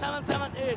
778۔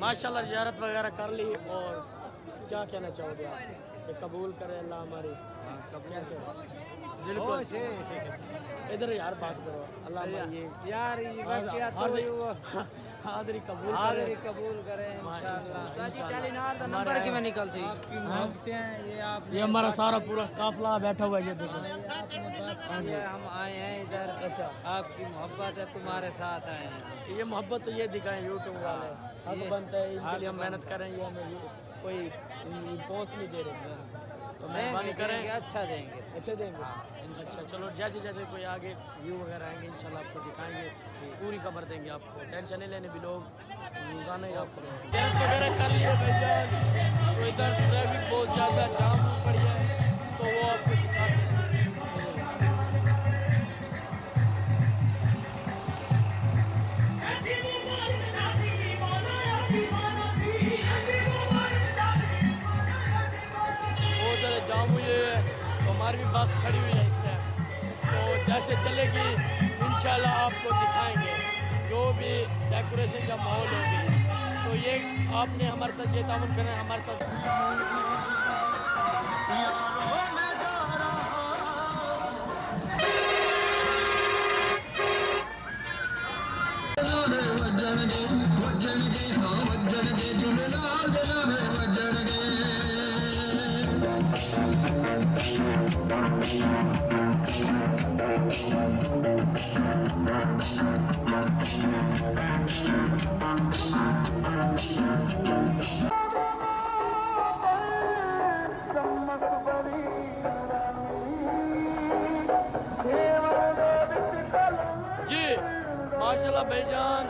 माशाल्लाह ज़ियारत वगैरह कर ली। और क्या कहना चाहोगे आप? कि कबूल करे अल्लाह हमारी। कैसे बिल्कुल इधर यार बात करो। अल्लाह हमारी यार हाज़िरी कबूल करे इंशाअल्लाह। नंबर की में निकल सी ये हमारा सारा पूरा काफिला बैठा हुआ है। ये देखो हम आए हैं इधर। अच्छा आपकी मोहब्बत है, तुम्हारे साथ आए हैं। ये मोहब्बत तो ये दिखाएं यूट्यूब वाले। हक बनता है इनके लिए हम मेहनत कर रहे हैं। ये हमें कोई पहुँच नहीं दे रहे, तो मेहरबानी करें। अच्छा देंगे। अच्छे देंगे। अच्छा चलो जैसे जैसे कोई आगे व्यू वगैरह आएंगे इंशाल्लाह आपको दिखाएंगे, पूरी खबर देंगे आपको। टेंशन नहीं लेने, भी लोग रोजाना ही आपको मेहनत वगैरह कर लिए भैया। तो इधर ट्रैफिक बहुत ज़्यादा जाम पड़ी है, तो वो आपको दिखाते हैं। बहुत ज़्यादा जाम हुई है, तो हमारी भी बस खड़ी हुई है इस टाइम। तो जैसे चलेगी इंशाल्लाह आपको दिखाएंगे जो भी डेकोरेशन का माहौल होगी। तो ये आपने हमारे साथ ये तामुन करना है हमारे साथ। जी माशाल्लाह भाईजान,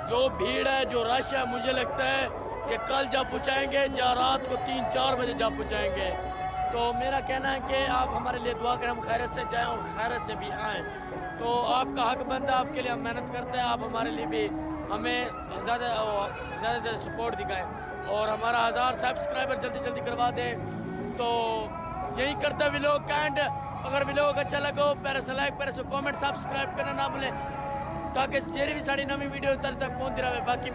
जो भीड़ है, जो रश है, मुझे लगता है कि कल जा पहुँचाएंगे, या रात को 3-4 बजे जा पहुँचाएंगे। तो मेरा कहना है कि आप हमारे लिए दुआ करें, हम खैरियत से जाएं और खैरियत से भी आएँ। तो आपका हक बनता है, आपके लिए हम मेहनत करते हैं, आप हमारे लिए भी हमें ज़्यादा सपोर्ट दिखाएं और हमारा 1000 सब्सक्राइबर जल्दी जल्दी करवा दें। तो यही करता है व्लॉग का एंड। अगर व्लॉग अच्छा लगे पैरे से लाइक, पैरे से कमेंट, सब्सक्राइब करना ना भूलें, ताकि जेरी भी साड़ी नवी वीडियो तक पहुँचती रहे। बाकी